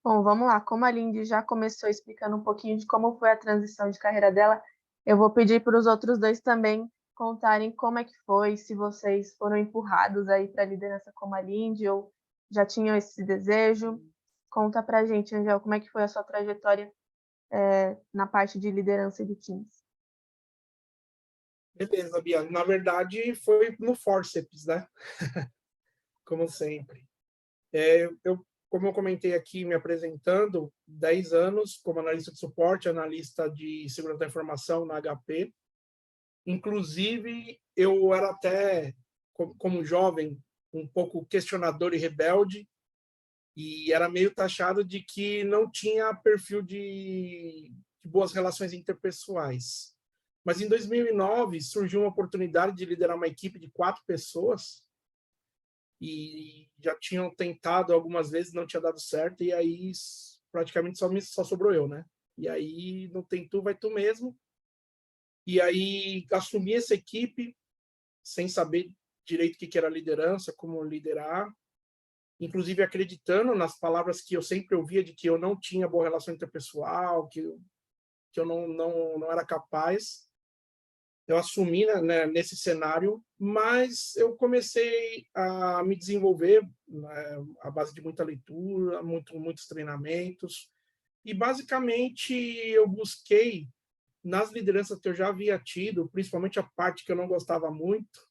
Bom, vamos lá. Como a Lindy já começou explicando um pouquinho de como foi a transição de carreira dela, eu vou pedir para os outros dois também contarem como é que foi, se vocês foram empurrados aí para a liderança como a Lindy ou já tinham esse desejo. Conta pra gente, Angel, como é que foi a sua trajetória na parte de liderança de times. Beleza, Bia. Na verdade, foi no forceps, né? Como sempre. Como eu comentei aqui, me apresentando, 10 anos como analista de suporte, analista de segurança da informação na HP. Inclusive, eu era até, como jovem, um pouco questionador e rebelde, e era meio taxado de que não tinha perfil de boas relações interpessoais. Mas em 2009 surgiu uma oportunidade de liderar uma equipe de 4 pessoas e já tinham tentado algumas vezes, não tinha dado certo, e aí praticamente só sobrou eu, né? E aí não tem tu, vai tu mesmo. E aí assumi essa equipe sem saber direito o que era liderança, como liderar, inclusive acreditando nas palavras que eu sempre ouvia de que eu não tinha boa relação interpessoal, que eu não era capaz. Eu assumi, né, nesse cenário, mas eu comecei a me desenvolver, né, à base de muita leitura, muitos treinamentos, e basicamente eu busquei, nas lideranças que eu já havia tido, principalmente a parte que eu não gostava muito,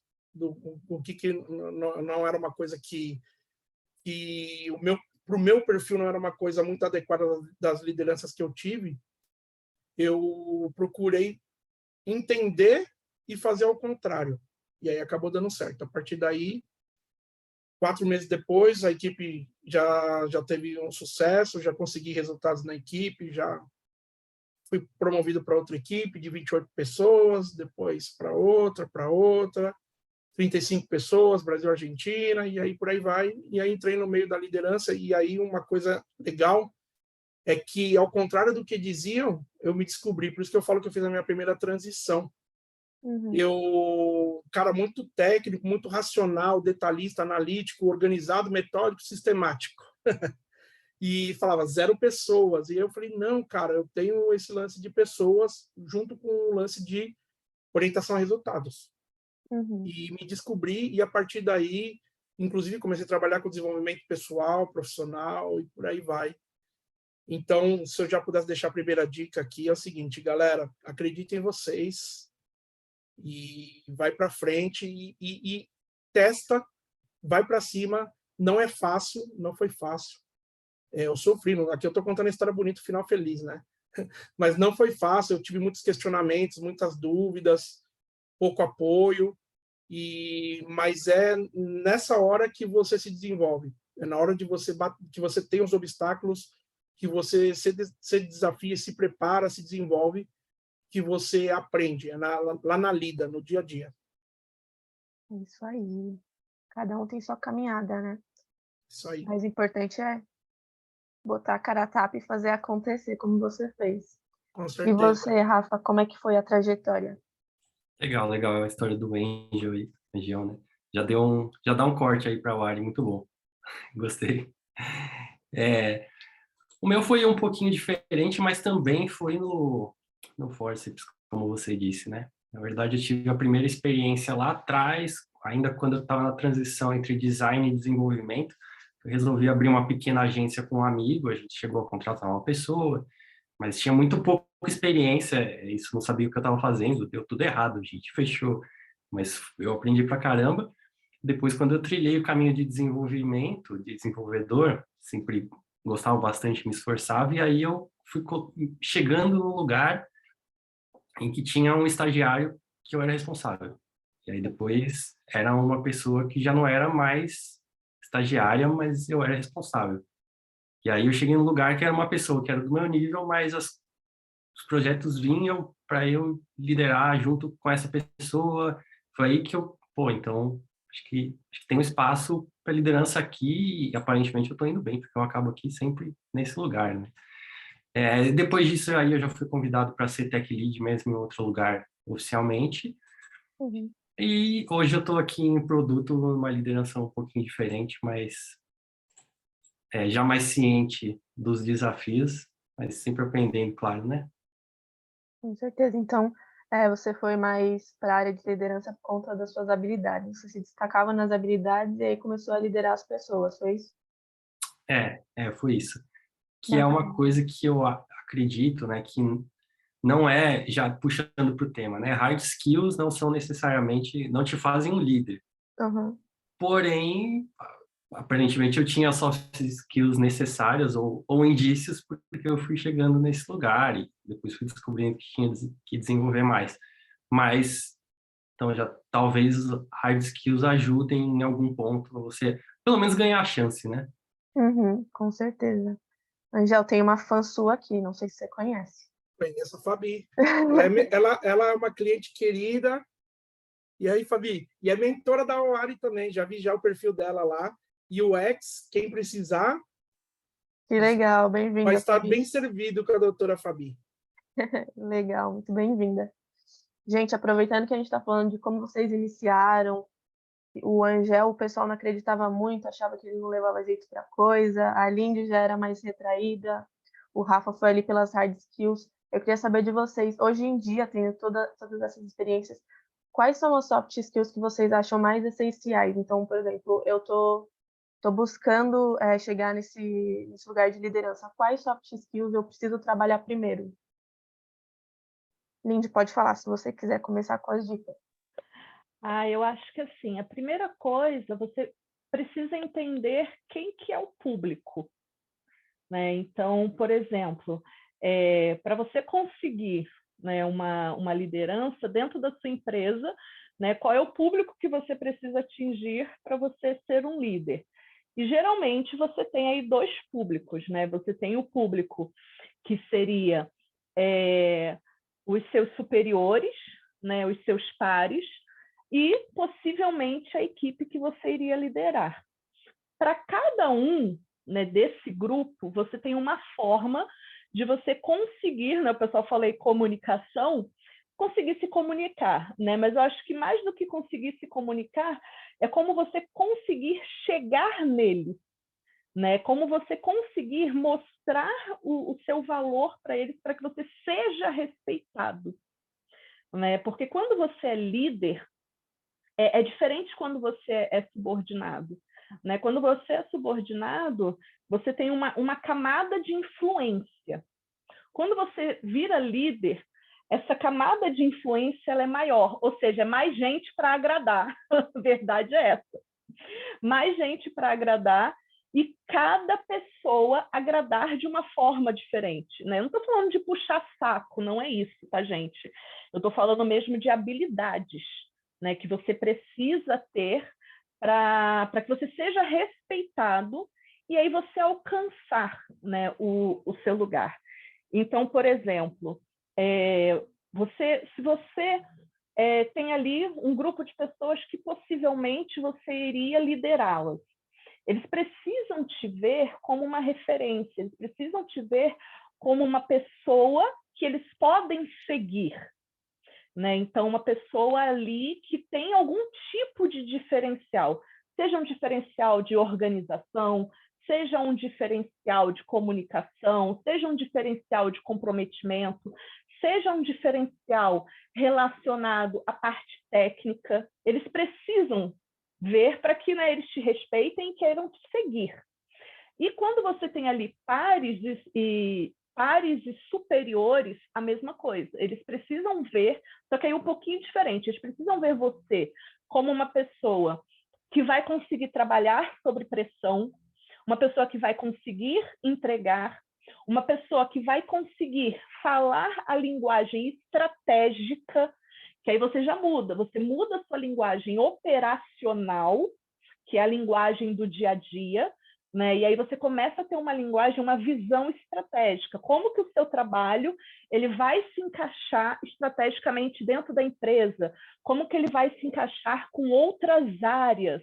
o que não era uma coisa que para o meu perfil não era uma coisa muito adequada das lideranças que eu tive, eu procurei entender e fazer ao contrário. E aí acabou dando certo. A partir daí, 4 meses depois, a equipe já teve um sucesso, já consegui resultados na equipe, já fui promovido para outra equipe de 28 pessoas, depois para outra, 35 pessoas, Brasil, Argentina, e aí por aí vai. E aí entrei no meio da liderança, e aí uma coisa legal é que, ao contrário do que diziam, eu me descobri. Por isso que eu falo que eu fiz a minha primeira transição. Uhum. Eu, cara, muito técnico, muito racional, detalhista, analítico, organizado, metódico, sistemático. E falava 0 pessoas. E eu falei, não, cara, eu tenho esse lance de pessoas junto com o lance de orientação a resultados. Uhum. E me descobri, e a partir daí, inclusive, comecei a trabalhar com desenvolvimento pessoal, profissional, e por aí vai. Então, se eu já pudesse deixar a primeira dica aqui, é o seguinte, galera, acreditem em vocês, e vai para frente e testa, vai para cima. Não é fácil, não foi fácil. Eu sofri, aqui eu estou contando a história bonita, final feliz, né? Mas não foi fácil, eu tive muitos questionamentos, muitas dúvidas, pouco apoio, mas é nessa hora que você se desenvolve. É na hora de que você tem os obstáculos, que você se desafia, se prepara, se desenvolve, que você aprende, lá na lida, no dia a dia. É isso aí. Cada um tem sua caminhada, né? Isso O aí, mais importante é botar a cara a tapa e fazer acontecer, como você fez. com E certeza. você, Rafa, como é que foi a trajetória? Legal, legal a história do Angel e região, né? Já dá um corte aí para o Ari, muito bom. Gostei. É, o meu foi um pouquinho diferente, mas também foi no Forceps, como você disse, né? Na verdade, eu tive a primeira experiência lá atrás, ainda quando eu estava na transição entre design e desenvolvimento. Eu resolvi abrir uma pequena agência com um amigo, a gente chegou a contratar uma pessoa, mas tinha muito pouca experiência, isso, não sabia o que eu estava fazendo, deu tudo errado, a gente fechou. Mas eu aprendi pra caramba. Depois, quando eu trilhei o caminho de desenvolvimento, de desenvolvedor, sempre gostava bastante, me esforçava, e aí eu fui chegando no lugar em que tinha um estagiário que eu era responsável. E aí depois era uma pessoa que já não era mais estagiária, mas eu era responsável. E aí eu cheguei num lugar que era uma pessoa que era do meu nível, mas os projetos vinham para eu liderar junto com essa pessoa. Foi aí que eu, pô, então acho que tem um espaço para liderança aqui e aparentemente eu estou indo bem, porque eu acabo aqui sempre nesse lugar, né? Depois disso aí eu já fui convidado para ser tech lead mesmo em outro lugar oficialmente. Uhum. E hoje eu estou aqui em produto, uma liderança um pouquinho diferente, mas já mais ciente dos desafios, mas sempre aprendendo, claro, né? Com certeza. Então, você foi mais para a área de liderança por conta das suas habilidades. Você se destacava nas habilidades e aí começou a liderar as pessoas, foi isso? Foi isso. Que é uma Bacana. coisa que eu acredito, né, que não é, já puxando para o tema, né, hard skills não são necessariamente, não te fazem um líder. Aham. Porém, aparentemente eu tinha soft skills necessárias ou indícios porque eu fui chegando nesse lugar e depois fui descobrindo que tinha que desenvolver mais. Mas, então já talvez hard skills ajudem em algum ponto você, pelo menos ganhar a chance, né? Uhum, com certeza. Angel, tem uma fã sua aqui, não sei se você conhece. Conheço a Fabi. Ela é uma cliente querida. E aí, Fabi, e é mentora da Oari também, já vi já o perfil dela lá. E o X, quem precisar, Que legal, vai bem-vinda, estar Fabi. bem servido com a doutora Fabi. Legal, muito bem-vinda. Gente, aproveitando que a gente está falando de como vocês iniciaram, o Angel, o pessoal não acreditava muito, achava que ele não levava jeito para coisa, a Lindy já era mais retraída, o Rafa foi ali pelas hard skills. Eu queria saber de vocês, hoje em dia, tendo todas essas experiências, quais são as soft skills que vocês acham mais essenciais? Então, por exemplo, eu tô buscando chegar nesse lugar de liderança. Quais soft skills eu preciso trabalhar primeiro? Lindy, pode falar se você quiser começar com as dicas. Eu acho que assim, a primeira coisa, você precisa entender quem que é o público, né? Então, por exemplo, para você conseguir, né, uma liderança dentro da sua empresa, né, qual é o público que você precisa atingir para você ser um líder? E geralmente você tem aí dois públicos, né? Você tem o público que seria os seus superiores, né, os seus pares, e possivelmente a equipe que você iria liderar. Para cada um, né, desse grupo, você tem uma forma de você conseguir, né, o pessoal fala aí comunicação, conseguir se comunicar, né? Mas eu acho que mais do que conseguir se comunicar, é como você conseguir chegar neles, né? Como você conseguir mostrar o seu valor para eles, para que você seja respeitado, né? Porque quando você é líder, é diferente quando você é subordinado, né? Quando você é subordinado, você tem uma camada de influência. Quando você vira líder, essa camada de influência ela é maior, ou seja, é mais gente para agradar. A verdade é essa. Mais gente para agradar e cada pessoa agradar de uma forma diferente, né? Eu não estou falando de puxar saco, não é isso, tá, gente? Eu estou falando mesmo de habilidades, né, que você precisa ter para que você seja respeitado e aí você alcançar, né, o seu lugar. Então, por exemplo, se você tem ali um grupo de pessoas que possivelmente você iria liderá-las, eles precisam te ver como uma referência, eles precisam te ver como uma pessoa que eles podem seguir, né? Então, uma pessoa ali que tem algum tipo de diferencial, seja um diferencial de organização, seja um diferencial de comunicação, seja um diferencial de comprometimento, seja um diferencial relacionado à parte técnica. Eles precisam ver para que, né, eles te respeitem e queiram te seguir. E quando você tem ali pares e superiores, a mesma coisa. Eles precisam ver, só que aí um pouquinho diferente, eles precisam ver você como uma pessoa que vai conseguir trabalhar sob pressão, uma pessoa que vai conseguir entregar, uma pessoa que vai conseguir falar a linguagem estratégica, que aí você já muda, você muda a sua linguagem operacional, que é a linguagem do dia a dia, né? E aí você começa a ter uma linguagem, uma visão estratégica. Como que o seu trabalho ele vai se encaixar estrategicamente dentro da empresa? Como que ele vai se encaixar com outras áreas?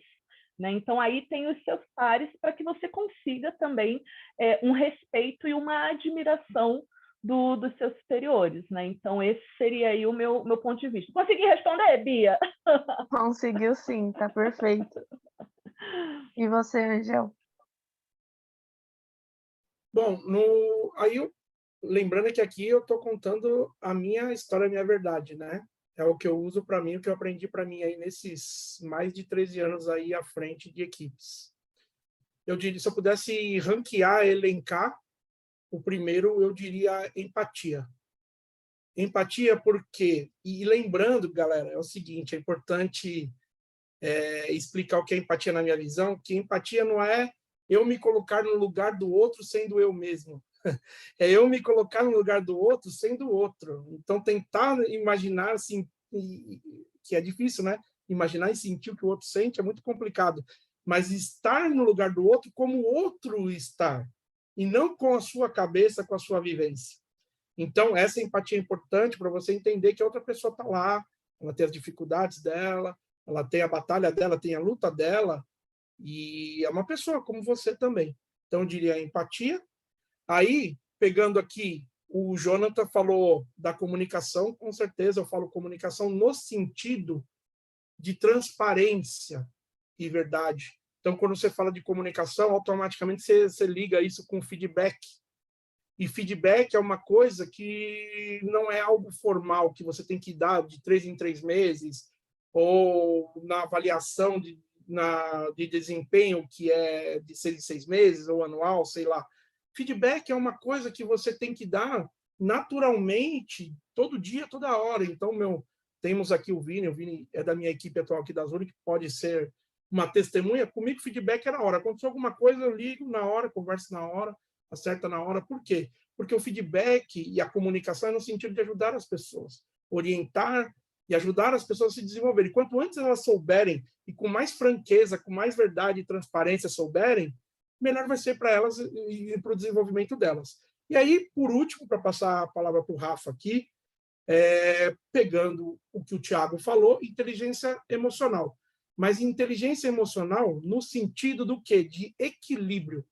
Né? Então, aí tem os seus pares para que você consiga também um respeito e uma admiração dos seus superiores. Né? Então, esse seria aí o meu ponto de vista. Consegui responder, Bia? Conseguiu sim, tá perfeito. E você, Angel? Bom, lembrando que aqui eu estou contando a minha história, a minha verdade, né? É o que eu uso para mim, o que eu aprendi para mim aí nesses mais de 13 anos aí à frente de equipes. Eu diria, se eu pudesse ranquear, elencar, o primeiro eu diria empatia. Empatia porque, e lembrando, galera, é o seguinte, é importante explicar o que é empatia na minha visão, que empatia não é eu me colocar no lugar do outro sendo eu mesmo. É eu me colocar no lugar do outro sendo o outro. Então, tentar imaginar, assim, que é difícil, né? Imaginar e sentir o que o outro sente é muito complicado. Mas estar no lugar do outro como o outro está, e não com a sua cabeça, com a sua vivência. Então, essa empatia é importante para você entender que a outra pessoa está lá, ela tem as dificuldades dela, ela tem a batalha dela, tem a luta dela, e é uma pessoa como você também. Então, eu diria empatia. Aí, pegando aqui, o Jonathan falou da comunicação, com certeza eu falo comunicação no sentido de transparência e verdade. Então, quando você fala de comunicação, automaticamente você liga isso com feedback. E feedback é uma coisa que não é algo formal, que você tem que dar de 3 em 3 meses, ou na avaliação de desempenho, que é de 6 em 6 meses, ou anual, sei lá. Feedback é uma coisa que você tem que dar naturalmente, todo dia, toda hora. Então, temos aqui o Vini é da minha equipe atual aqui da Zurich, que pode ser uma testemunha. Comigo, feedback é na hora. Aconteceu alguma coisa, eu ligo na hora, converso na hora, acerta na hora. Por quê? Porque o feedback e a comunicação é no sentido de ajudar as pessoas, orientar e ajudar as pessoas a se desenvolverem. Quanto antes elas souberem, e com mais franqueza, com mais verdade e transparência souberem, melhor vai ser para elas e para o desenvolvimento delas. E aí, por último, para passar a palavra para o Rafa aqui, pegando o que o Thiago falou, inteligência emocional. Mas inteligência emocional no sentido do quê? De equilíbrio.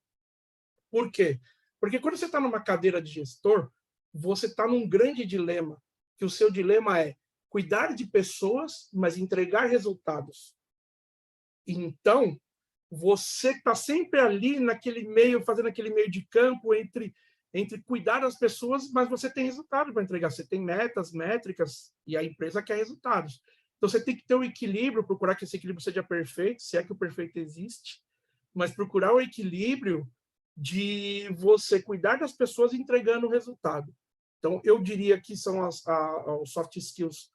Por quê? Porque quando você está numa cadeira de gestor, você está num grande dilema, que o seu dilema é cuidar de pessoas, mas entregar resultados. Então, você está sempre ali naquele meio, fazendo aquele meio de campo entre cuidar das pessoas, mas você tem resultado para entregar. Você tem metas, métricas, e a empresa quer resultados. Então, você tem que ter um equilíbrio, procurar que esse equilíbrio seja perfeito, se é que o perfeito existe, mas procurar o equilíbrio de você cuidar das pessoas entregando o resultado. Então, eu diria que são os soft skills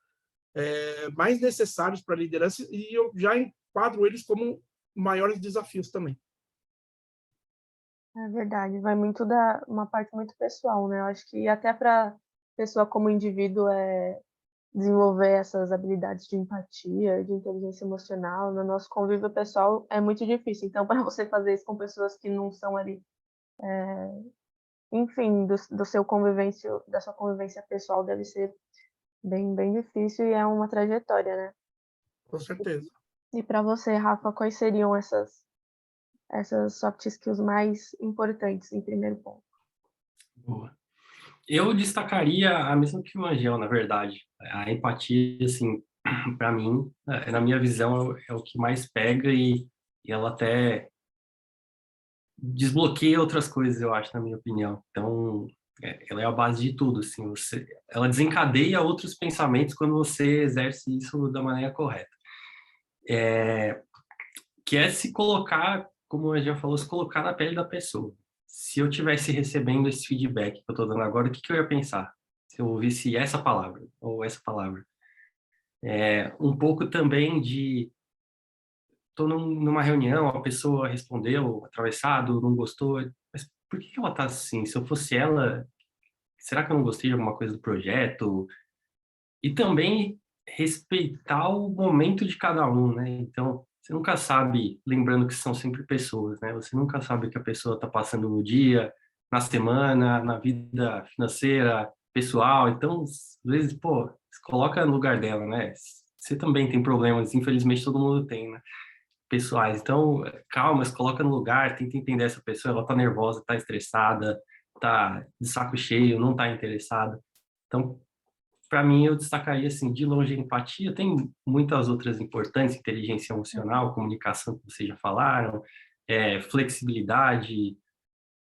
mais necessários para a liderança, e eu já enquadro eles como maiores desafios também. É verdade, vai muito uma parte muito pessoal, né? Eu acho que até para pessoa como indivíduo desenvolver essas habilidades de empatia, de inteligência emocional, no nosso convívio pessoal é muito difícil. Então, para você fazer isso com pessoas que não são ali, enfim, da sua convivência pessoal deve ser bem, bem difícil e é uma trajetória, né? Com certeza. E para você, Rafa, quais seriam essas soft skills mais importantes em primeiro ponto? Boa. Eu destacaria a mesma que o Angel, na verdade. A empatia, assim, para mim, na minha visão, é o que mais pega e ela até desbloqueia outras coisas, eu acho, na minha opinião. Então, ela é a base de tudo, assim. Ela desencadeia outros pensamentos quando você exerce isso da maneira correta. Que é se colocar, como a já falou, se colocar na pele da pessoa. Se eu tivesse recebendo esse feedback que eu estou dando agora, o que eu ia pensar? Se eu ouvisse essa palavra ou essa palavra. Um pouco também de... Estou numa reunião, a pessoa respondeu atravessado, não gostou, mas por que ela está assim? Se eu fosse ela, será que eu não gostei de alguma coisa do projeto? E também respeitar o momento de cada um, né? Então, você nunca sabe, lembrando que são sempre pessoas, né? Você nunca sabe o que a pessoa está passando no dia, na semana, na vida financeira, pessoal. Então, às vezes, pô, se coloca no lugar dela, né? Você também tem problemas, infelizmente todo mundo tem, né? Pessoais. Então, calma, se coloca no lugar, tenta entender essa pessoa, ela tá nervosa, tá estressada, tá de saco cheio, não tá interessada. Então, para mim, eu destacaria, assim, de longe a empatia. Tem muitas outras importantes, inteligência emocional, comunicação, que vocês já falaram, flexibilidade,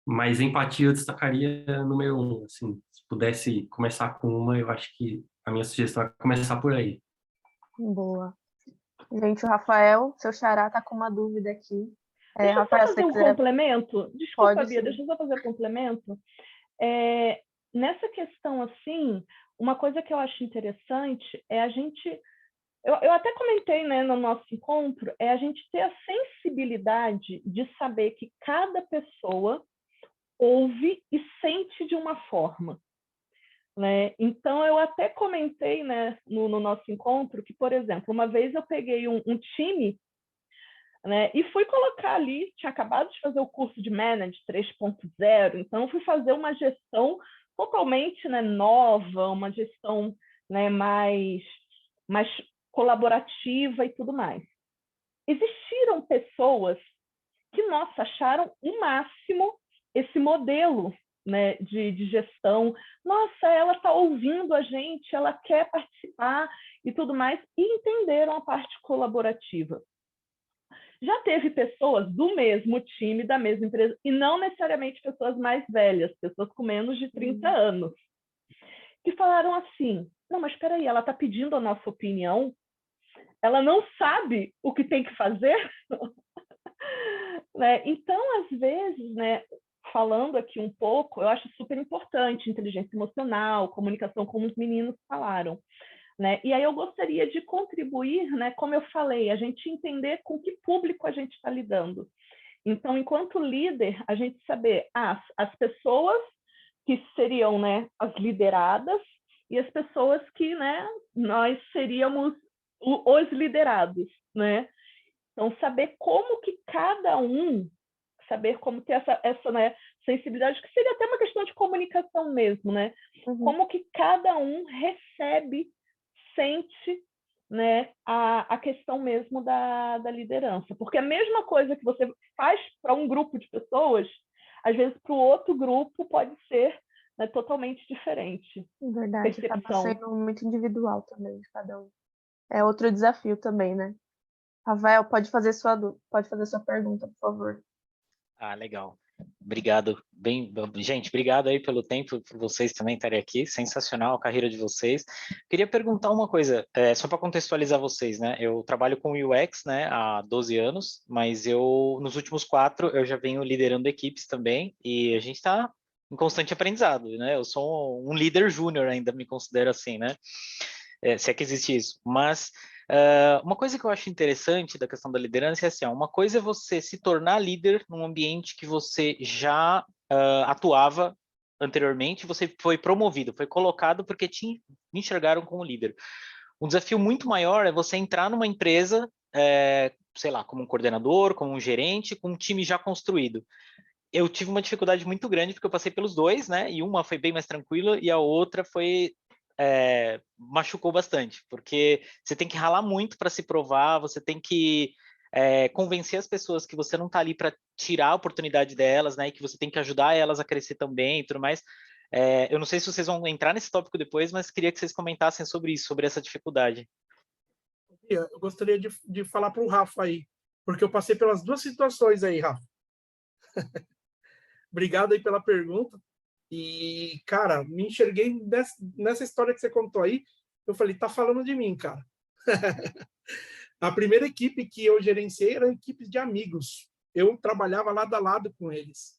Mas empatia eu destacaria número um, assim, se pudesse começar com uma, eu acho que a minha sugestão é começar por aí. Boa. Gente, o Rafael, seu xará, tá com uma dúvida aqui. Deixa eu só Rafael, se fazer você um quiser, complemento. Desculpa, pode Bia, sim. deixa eu só fazer um complemento. Nessa questão, assim, uma coisa que eu acho interessante é a gente... Eu até comentei, né, no nosso encontro, é a gente ter a sensibilidade de saber que cada pessoa ouve e sente de uma forma. Né? Então, eu até comentei, né, no nosso encontro que, por exemplo, uma vez eu peguei um time, né, e fui colocar ali, tinha acabado de fazer o curso de Manage 3.0, então fui fazer uma gestão totalmente, né, nova, uma gestão, né, mais colaborativa e tudo mais. Existiram pessoas que, nossa, acharam o máximo esse modelo, né, de gestão. Nossa, ela está ouvindo a gente, ela quer participar e tudo mais, e entenderam a parte colaborativa. Já teve pessoas do mesmo time, da mesma empresa, e não necessariamente pessoas mais velhas, pessoas com menos de 30 anos, que falaram assim, não, mas espera aí, ela está pedindo a nossa opinião, ela não sabe o que tem que fazer? Né? Então, às vezes, né, falando aqui um pouco, eu acho super importante inteligência emocional, comunicação, como os meninos falaram. Né? E aí eu gostaria de contribuir, né, como eu falei, a gente entender com que público a gente está lidando. Então, enquanto líder, a gente saber as pessoas que seriam, né, as lideradas e as pessoas que, né, nós seríamos os liderados, né? Então, saber como que cada um, saber como ter essa né, sensibilidade, que seria até uma questão de comunicação mesmo, né? Como que cada um recebe, sente, né, a questão mesmo da liderança. Porque a mesma coisa que você faz para um grupo de pessoas, às vezes para o outro grupo pode ser, né, totalmente diferente. Verdade, acaba Percepção. sendo muito individual também de cada um. É outro desafio também, né? Rafael, pode fazer sua pergunta, por favor. Legal. Obrigado. Gente, obrigado aí pelo tempo, por vocês também estarem aqui. Sensacional a carreira de vocês. Queria perguntar uma coisa, só para contextualizar vocês, né? Eu trabalho com UX, né, há 12 anos, mas nos últimos 4, eu já venho liderando equipes também, e a gente está em constante aprendizado, né? Eu sou um líder júnior ainda, me considero assim, né? Se é que existe isso. Mas uma coisa que eu acho interessante da questão da liderança é assim, uma coisa é você se tornar líder num ambiente que você já atuava anteriormente, você foi promovido, foi colocado porque te enxergaram como líder. Um desafio muito maior é você entrar numa empresa, sei lá, como um coordenador, como um gerente, com um time já construído. Eu tive uma dificuldade muito grande porque eu passei pelos dois, né? E uma foi bem mais tranquila e a outra foi machucou bastante, porque você tem que ralar muito para se provar, você tem que convencer as pessoas que você não está ali para tirar a oportunidade delas, né? E que você tem que ajudar elas a crescer também e tudo mais. Eu não sei se vocês vão entrar nesse tópico depois, mas queria que vocês comentassem sobre isso, sobre essa dificuldade. Eu gostaria de falar para o Rafa aí, porque eu passei pelas duas situações aí, Rafa. Obrigado aí pela pergunta. E, cara, me enxerguei nessa história que você contou aí. Eu falei, tá falando de mim, cara. A primeira equipe que eu gerenciei era equipe de amigos. Eu trabalhava lado a lado com eles.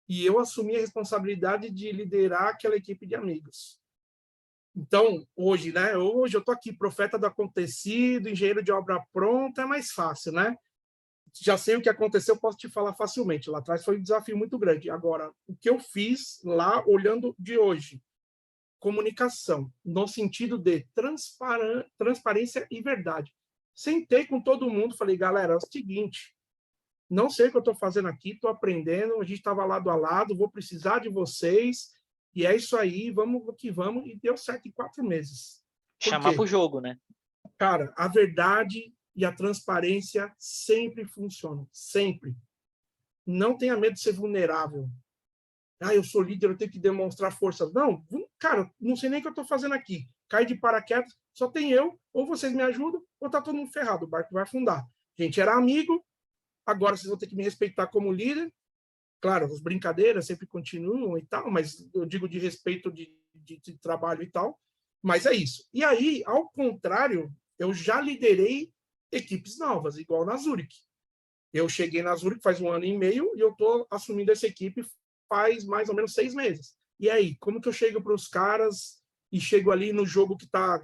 E eu assumi a responsabilidade de liderar aquela equipe de amigos. Então, hoje, né? Hoje eu tô aqui, profeta do acontecido, engenheiro de obra pronta, é mais fácil, né? Já sei o que aconteceu, posso te falar facilmente. Lá atrás foi um desafio muito grande. Agora, o que eu fiz lá, olhando de hoje, comunicação, no sentido de transparência e verdade. Sentei com todo mundo, falei, galera, é o seguinte, não sei o que eu estou fazendo aqui, estou aprendendo, a gente estava lado a lado, vou precisar de vocês, e é isso aí, vamos que vamos, e deu certo em 4 meses. Chamar para o jogo, né? Cara, a verdade e a transparência sempre funcionam, sempre. Não tenha medo de ser vulnerável. Eu sou líder, eu tenho que demonstrar força. Não, cara, não sei nem o que eu estou fazendo aqui. Cai de paraquedas, só tem eu, ou vocês me ajudam, ou tá todo mundo ferrado, o barco vai afundar. A gente era amigo, agora vocês vão ter que me respeitar como líder, Claro, as brincadeiras sempre continuam e tal, mas eu digo de respeito de trabalho e tal, mas é isso. E aí, ao contrário, eu já liderei equipes novas, igual na Zurich. Eu cheguei na Zurich faz 1 ano e meio e eu estou assumindo essa equipe faz mais ou menos 6 meses. E aí, como que eu chego para os caras e chego ali no jogo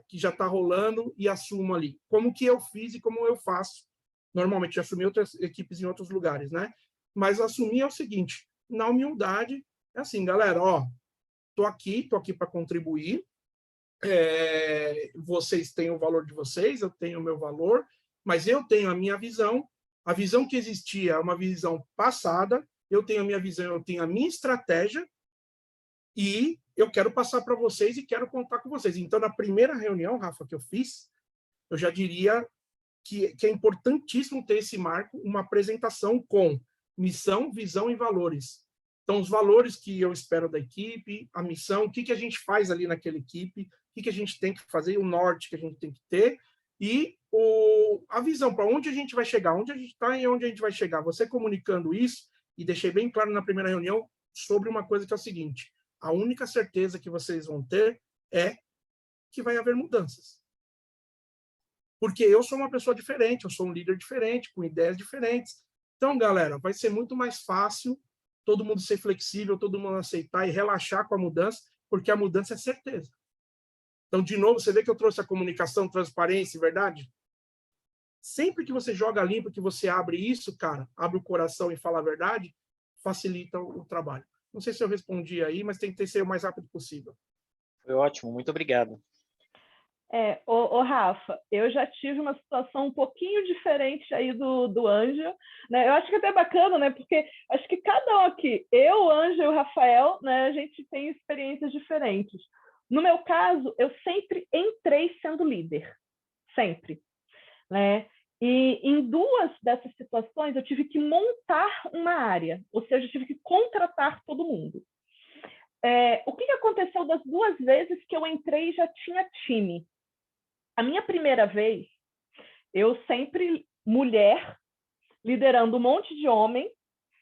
que já está rolando e assumo ali? Como que eu fiz e como eu faço? Normalmente, já assumi outras equipes em outros lugares, né? Mas assumir é o seguinte, na humildade, é assim, galera, ó, tô aqui para contribuir, vocês têm o valor de vocês, eu tenho o meu valor, mas eu tenho a minha visão, a visão que existia é uma visão passada, eu tenho a minha visão, eu tenho a minha estratégia, e eu quero passar para vocês e quero contar com vocês. Então, na primeira reunião, Rafa, que eu fiz, eu já diria que é importantíssimo ter esse marco, uma apresentação com missão, visão e valores. Então, os valores que eu espero da equipe, a missão, o que a gente faz ali naquela equipe, o que a gente tem que fazer, o norte que a gente tem que ter, e a visão, para onde a gente vai chegar, onde a gente está e onde a gente vai chegar. Você comunicando isso, e deixei bem claro na primeira reunião sobre uma coisa que é o seguinte, a única certeza que vocês vão ter é que vai haver mudanças. Porque eu sou uma pessoa diferente, eu sou um líder diferente, com ideias diferentes. Então, galera, vai ser muito mais fácil todo mundo ser flexível, todo mundo aceitar e relaxar com a mudança, porque a mudança é certeza. Então, de novo, você vê que eu trouxe a comunicação, transparência, verdade? Sempre que você joga limpo, que você abre isso, cara, abre o coração e fala a verdade, facilita o trabalho. Não sei se eu respondi aí, mas tem que ser o mais rápido possível. Foi ótimo, muito obrigado. Rafa, eu já tive uma situação um pouquinho diferente aí do Ângelo, né? Eu acho que é até bacana, né? Porque acho que cada um aqui, eu, o Ângelo e o Rafael, né? A gente tem experiências diferentes. No meu caso, eu sempre entrei sendo líder, sempre, né? E em 2 dessas situações eu tive que montar uma área, ou seja, eu tive que contratar todo mundo. O que aconteceu das 2 vezes que eu entrei e já tinha time? A minha primeira vez, eu sempre mulher, liderando um monte de homem,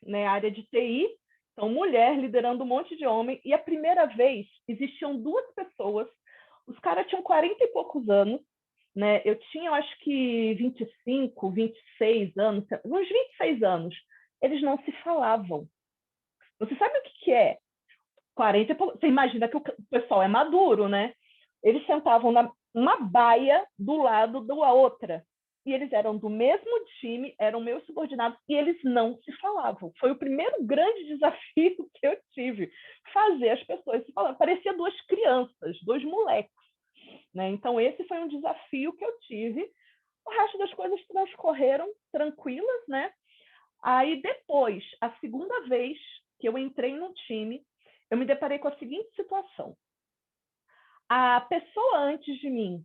né, área de TI, então mulher liderando um monte de homem, e a primeira vez existiam 2 pessoas, os caras tinham 40 e poucos anos, né, eu tinha, eu acho que 25, 26 anos, uns 26 anos, eles não se falavam. Você sabe o que é? 40 e poucos, você imagina que o pessoal é maduro, né? Eles sentavam uma baia do lado da outra. E eles eram do mesmo time, eram meus subordinados, e eles não se falavam. Foi o primeiro grande desafio que eu tive, fazer as pessoas se falarem. Parecia 2 crianças, 2 moleques. Né? Então, esse foi um desafio que eu tive. O resto das coisas transcorreram tranquilas, né? Aí, depois, a segunda vez que eu entrei no time, eu me deparei com a seguinte situação. A pessoa antes de mim,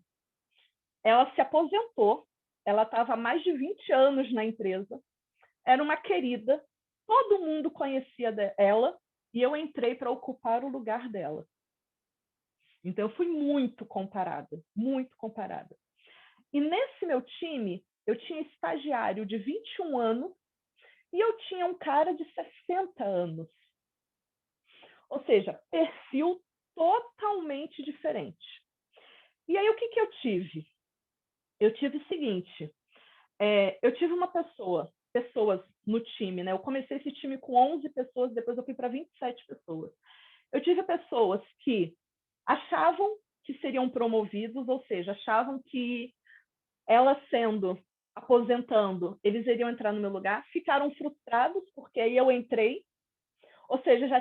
ela se aposentou, ela estava há mais de 20 anos na empresa, era uma querida, todo mundo conhecia ela, e eu entrei para ocupar o lugar dela. Então, eu fui muito comparada, muito comparada. E nesse meu time, eu tinha estagiário de 21 anos e eu tinha um cara de 60 anos. Ou seja, perfil totalmente diferente. E aí, o que eu tive? Eu tive o seguinte, eu tive pessoas no time, né? Eu comecei esse time com 11 pessoas, depois eu fui para 27 pessoas. Eu tive pessoas que achavam que seriam promovidos, ou seja, achavam que elas aposentando, eles iriam entrar no meu lugar, ficaram frustrados, porque aí eu entrei, ou seja, já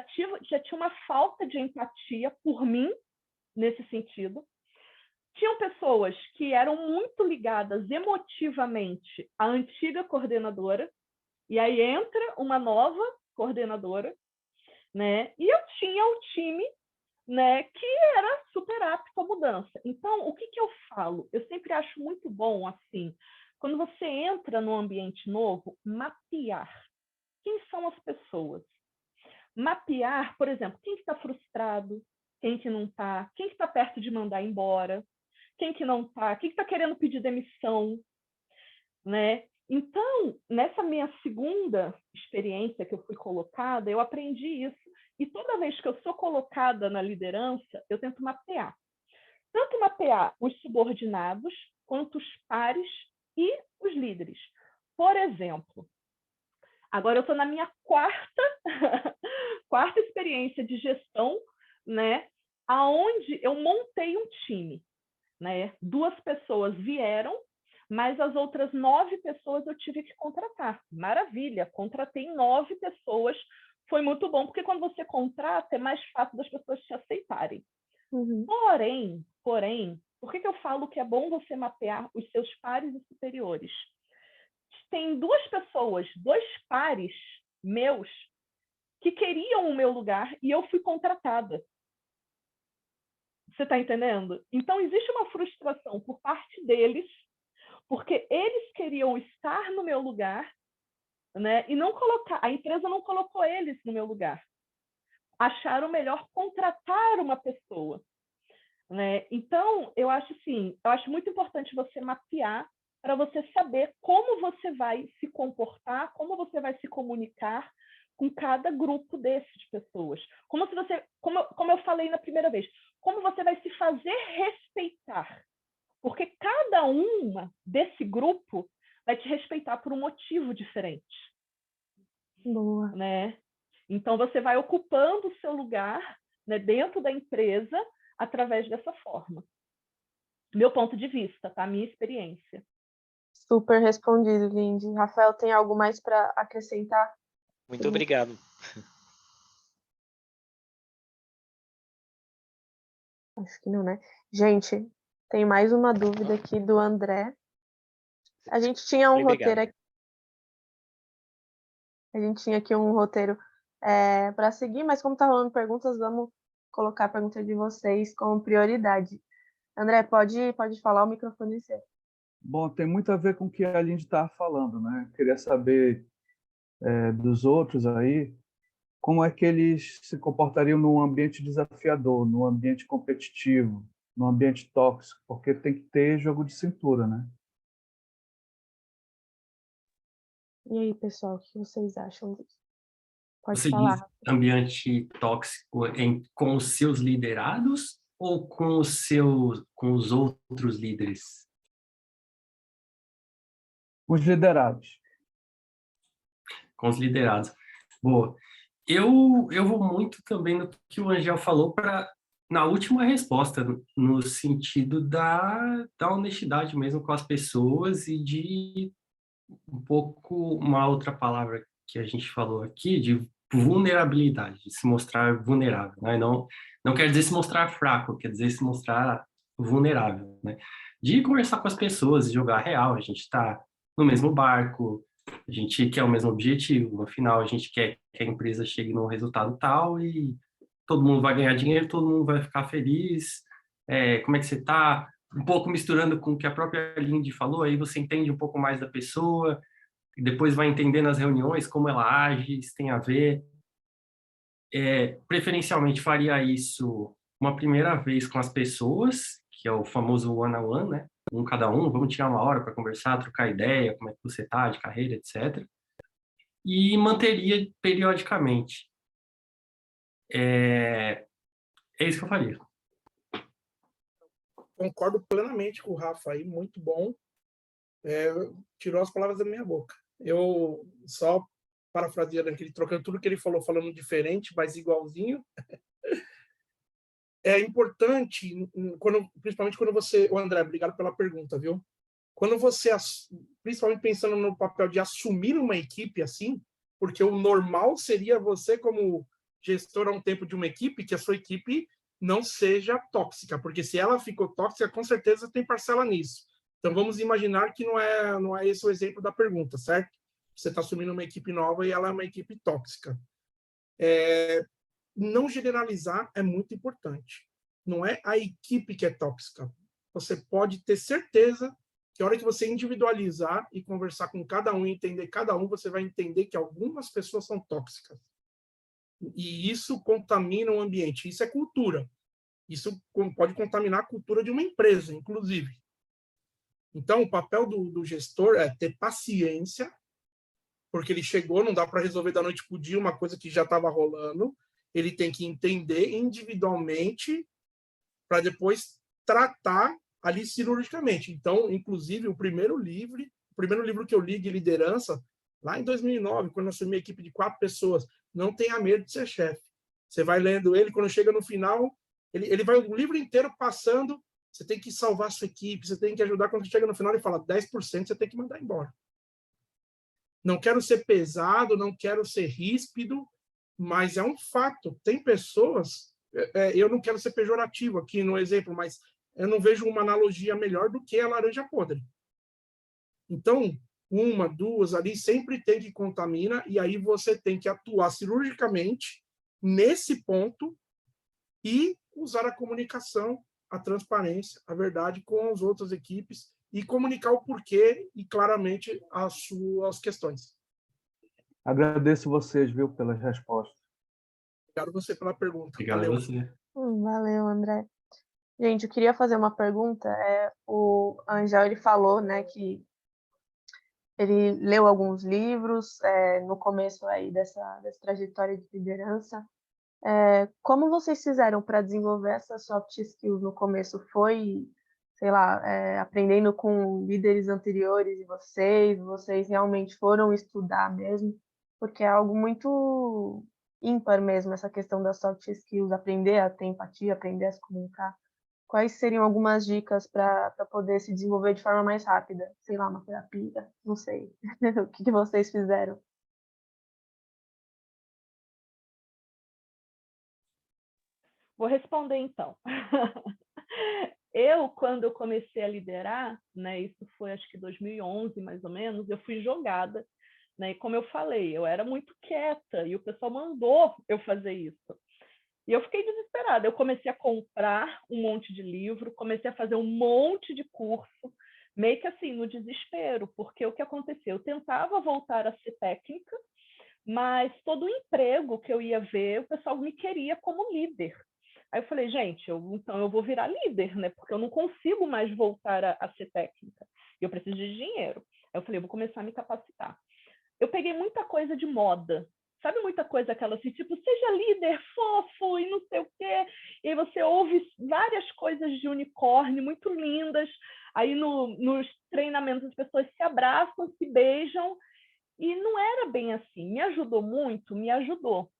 tinha uma falta de empatia por mim, nesse sentido. Tinham pessoas que eram muito ligadas emotivamente à antiga coordenadora, e aí entra uma nova coordenadora, né? E eu tinha um time, né, que era super apto à mudança. Então, o que eu falo? Eu sempre acho muito bom, assim, quando você entra num ambiente novo, mapear quem são as pessoas. Mapear, por exemplo, quem está frustrado, quem que não está, quem está perto de mandar embora, quem que não está, quem que está querendo pedir demissão, né? Então, nessa minha segunda experiência que eu fui colocada, eu aprendi isso. E toda vez que eu sou colocada na liderança, eu tento mapear. Tanto mapear os subordinados, quanto os pares e os líderes. Por exemplo, agora eu estou na minha quarta experiência de gestão, né, aonde eu montei um time, né? 2 pessoas vieram, mas as outras 9 pessoas eu tive que contratar. Maravilha, contratei 9 pessoas, foi muito bom, porque quando você contrata, é mais fácil das pessoas te aceitarem. Uhum. Porém, por que eu falo que é bom você mapear os seus pares e superiores? Tem 2 pessoas, 2 pares meus, que queriam o meu lugar e eu fui contratada. Você está entendendo? Então, existe uma frustração por parte deles, porque eles queriam estar no meu lugar, né? E não colocar, a empresa não colocou eles no meu lugar. Acharam melhor contratar uma pessoa, né? Então, eu acho muito importante você mapear para você saber como você vai se comportar, como você vai se comunicar com cada grupo desses de pessoas. Como eu falei na primeira vez, como você vai se fazer respeitar. Porque cada uma desse grupo vai te respeitar por um motivo diferente. Boa. Né? Então, você vai ocupando o seu lugar, né, dentro da empresa através dessa forma. Meu ponto de vista, tá? Minha experiência. Super respondido, Lindy. Rafael, tem algo mais para acrescentar? Muito obrigado. Acho que não, né? Gente, tem mais uma dúvida aqui do André. A gente tinha um roteiro aqui. A gente tinha aqui um roteiro para seguir, mas como tá rolando perguntas, vamos colocar a pergunta de vocês como prioridade. André, pode falar, o microfone é seu. Bom, tem muito a ver com o que a Lindy estava falando, né? Queria saber dos outros aí, como é que eles se comportariam num ambiente desafiador, num ambiente competitivo, num ambiente tóxico, porque tem que ter jogo de cintura, né? E aí, pessoal, o que vocês acham disso? Pode Você falar. diz ambiente tóxico com os seus liderados ou com os outros líderes? Os liderados. Com os liderados. Boa. Eu vou muito também no que o Angel falou na última resposta, no sentido da honestidade mesmo com as pessoas e de um pouco uma outra palavra que a gente falou aqui, de vulnerabilidade, de se mostrar vulnerável, né? Não quer dizer se mostrar fraco, quer dizer se mostrar vulnerável, né? De conversar com as pessoas, de jogar real, a gente está no mesmo barco, a gente quer o mesmo objetivo, no final a gente quer que a empresa chegue num resultado tal e todo mundo vai ganhar dinheiro, todo mundo vai ficar feliz, como é que você está? Um pouco misturando com o que a própria Lindy falou, aí você entende um pouco mais da pessoa, e depois vai entender nas reuniões como ela age, isso tem a ver. Preferencialmente faria isso uma primeira vez com as pessoas, que é o famoso one-on-one, né? Um cada um, vamos tirar uma hora para conversar, trocar ideia, como é que você está, de carreira, etc. E manteria periodicamente. É isso que eu faria. Concordo plenamente com o Rafa aí, muito bom. Tirou as palavras da minha boca. Eu só parafraseando aqui, trocando tudo que ele falou, falando diferente, mas igualzinho. É importante, principalmente quando você... André, obrigado pela pergunta, viu? Quando você, principalmente pensando no papel de assumir uma equipe assim, porque o normal seria você, como gestor há um tempo de uma equipe, que a sua equipe não seja tóxica, porque se ela ficou tóxica, com certeza tem parcela nisso. Então, vamos imaginar que não é esse o exemplo da pergunta, certo? Você está assumindo uma equipe nova e ela é uma equipe tóxica. Não generalizar é muito importante. Não é a equipe que é tóxica. Você pode ter certeza que a hora que você individualizar e conversar com cada um e entender cada um, você vai entender que algumas pessoas são tóxicas. E isso contamina o ambiente. Isso é cultura. Isso pode contaminar a cultura de uma empresa, inclusive. Então, o papel do gestor é ter paciência, porque ele chegou, não dá para resolver da noite para o dia uma coisa que já estava rolando. Ele tem que entender individualmente para depois tratar ali cirurgicamente. Então, inclusive, o primeiro livro que eu li de liderança, lá em 2009, quando eu assumi uma equipe de 4 pessoas, Não Tenha Medo de Ser Chefe. Você vai lendo ele, quando chega no final, ele vai o livro inteiro passando, você tem que salvar a sua equipe, você tem que ajudar. Quando chega no final, ele fala 10% você tem que mandar embora. Não quero ser pesado, não quero ser ríspido, mas é um fato. Tem pessoas, eu não quero ser pejorativo aqui no exemplo, mas eu não vejo uma analogia melhor do que a laranja podre. Então, 1, 2 ali sempre tem que contamina, e aí você tem que atuar cirurgicamente nesse ponto e usar a comunicação, a transparência, a verdade com as outras equipes e comunicar o porquê e claramente as suas questões. Agradeço vocês, viu, pelas respostas. Obrigado você pela pergunta. Obrigado a Valeu. você. Valeu, André. Gente, eu queria fazer uma pergunta. O Angel, ele falou, né, que ele leu alguns livros no começo aí dessa trajetória de liderança. Como vocês fizeram para desenvolver essas soft skills no começo? Foi, sei lá, aprendendo com líderes anteriores de vocês realmente foram estudar mesmo? Porque é algo muito ímpar mesmo, essa questão das soft skills, aprender a ter empatia, aprender a se comunicar. Quais seriam algumas dicas para poder se desenvolver de forma mais rápida? Sei lá, uma terapia, não sei. O que vocês fizeram? Vou responder então. Eu, quando eu comecei a liderar, né, isso foi acho que 2011 mais ou menos, eu fui jogada, né, e como eu falei, eu era muito quieta e o pessoal mandou eu fazer isso. E eu fiquei desesperada. Eu comecei a comprar um monte de livro, comecei a fazer um monte de curso, meio que assim, no desespero, porque o que aconteceu? Eu tentava voltar a ser técnica, mas todo o emprego que eu ia ver, o pessoal me queria como líder. Aí eu falei, gente, então eu vou virar líder, né? Porque eu não consigo mais voltar a ser técnica. E eu preciso de dinheiro. Aí eu falei, eu vou começar a me capacitar. Eu peguei muita coisa de moda. Sabe muita coisa aquela assim, tipo, seja líder, fofo e não sei o quê. E aí você ouve várias coisas de unicórnio muito lindas. Aí nos treinamentos as pessoas se abraçam, se beijam. E não era bem assim. Me ajudou muito? Me ajudou,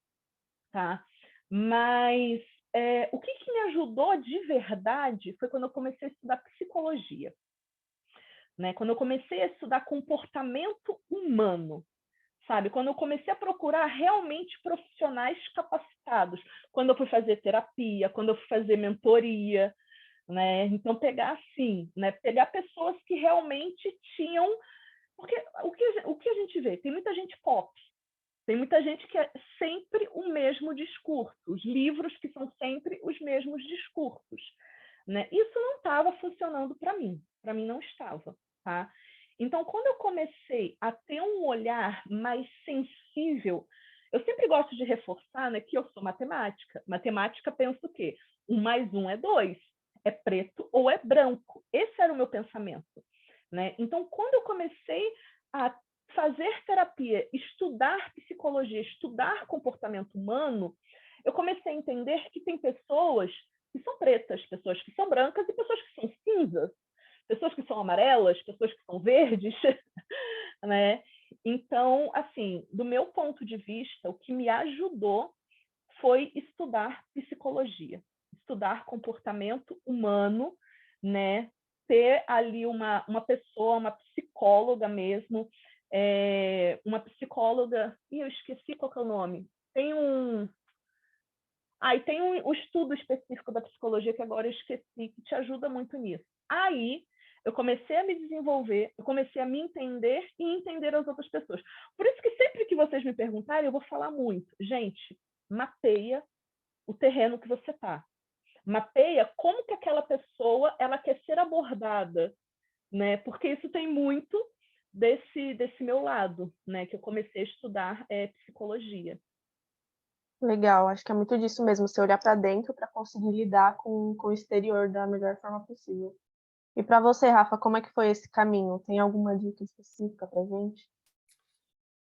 tá? Mas o que me ajudou de verdade foi quando eu comecei a estudar psicologia. Né? Quando eu comecei a estudar comportamento humano, sabe? Quando eu comecei a procurar realmente profissionais capacitados. Quando eu fui fazer terapia, quando eu fui fazer mentoria, né? Então, pegar assim, né? Pegar pessoas que realmente tinham... Porque o que a gente vê? Tem muita gente pop, tem muita gente que é sempre o mesmo discurso, os livros que são sempre os mesmos discursos. Né? Isso não estava funcionando para mim não estava. Tá? Então, quando eu comecei a ter um olhar mais sensível, eu sempre gosto de reforçar, né, que eu sou matemática. Matemática pensa o quê? 1 mais 1 é 2. É preto ou é branco. Esse era o meu pensamento. Né? Então, quando eu comecei a fazer terapia, estudar psicologia, estudar comportamento humano, eu comecei a entender que tem pessoas que são pretas, pessoas que são brancas e pessoas que são cinzas, pessoas que são amarelas, pessoas que são verdes, né? Então, assim, do meu ponto de vista, o que me ajudou foi estudar psicologia, estudar comportamento humano, né? Ter ali uma pessoa, uma psicóloga mesmo, uma psicóloga... eu esqueci qual que é o nome. Tem um estudo específico da psicologia que agora eu esqueci, que te ajuda muito nisso. Aí, eu comecei a me desenvolver, eu comecei a me entender e entender as outras pessoas. Por isso que sempre que vocês me perguntarem, eu vou falar muito. Gente, mapeia o terreno que você está. Mapeia como que aquela pessoa ela quer ser abordada, né? Porque isso tem muito desse meu lado, né? Que eu comecei a estudar psicologia. Legal, acho que é muito disso mesmo, você olhar para dentro para conseguir lidar com o exterior da melhor forma possível. E para você, Rafa, como é que foi esse caminho? Tem alguma dica específica para gente?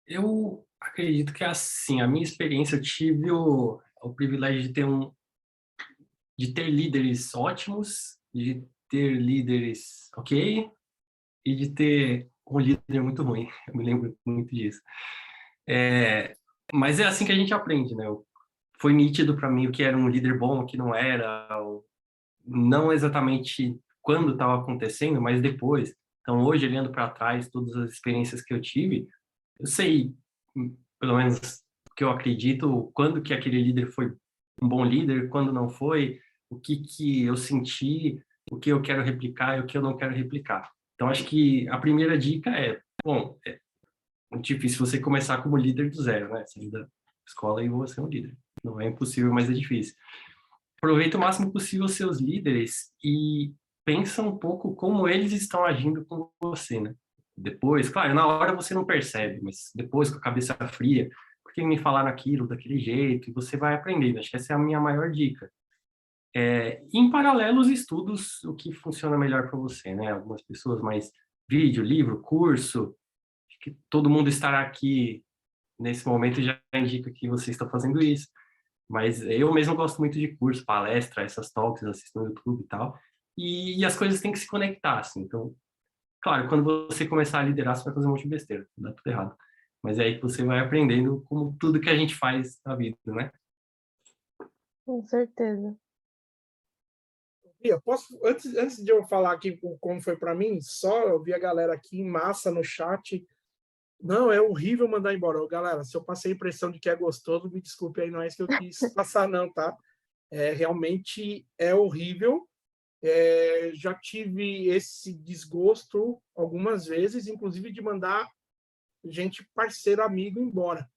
Eu acredito que assim, a minha experiência, eu tive o privilégio de ter líderes ótimos, de ter líderes ok, e de ter um líder muito ruim. Eu me lembro muito disso. Mas é assim que a gente aprende, né? Foi nítido para mim o que era um líder bom, o que não era, não exatamente quando estava acontecendo, mas depois. Então, hoje, olhando para trás, todas as experiências que eu tive, eu sei, pelo menos que eu acredito, quando que aquele líder foi um bom líder, quando não foi, o que eu senti, o que eu quero replicar e o que eu não quero replicar. Então, acho que a primeira dica bom, é muito difícil você começar como líder do zero, né? Sair da escola e você é um líder. Não é impossível, mas é difícil. Aproveita o máximo possível os seus líderes e pensa um pouco como eles estão agindo com você, né? Depois, claro, na hora você não percebe, mas depois com a cabeça fria, por que me falaram aquilo daquele jeito? E você vai aprendendo. Acho que essa é a minha maior dica. Em paralelo, os estudos, o que funciona melhor para você, né? Algumas pessoas mais vídeo, livro, curso, acho que todo mundo estará aqui nesse momento já indica que você está fazendo isso. Mas eu mesmo gosto muito de curso, palestra, essas talks, assisto no YouTube e tal. E as coisas têm que se conectar, assim. Então, claro, quando você começar a liderar, você vai fazer um monte de besteira, dá tudo errado. Mas é aí que você vai aprendendo como tudo que a gente faz na vida, né? Com certeza. Bia, antes de eu falar aqui como foi para mim, só eu vi a galera aqui em massa no chat. Não, é horrível mandar embora. Galera, se eu passei a impressão de que é gostoso, me desculpe aí, não é isso que eu quis passar, não, tá? Realmente é horrível. Já tive esse desgosto algumas vezes, inclusive de mandar gente, parceiro, amigo, embora.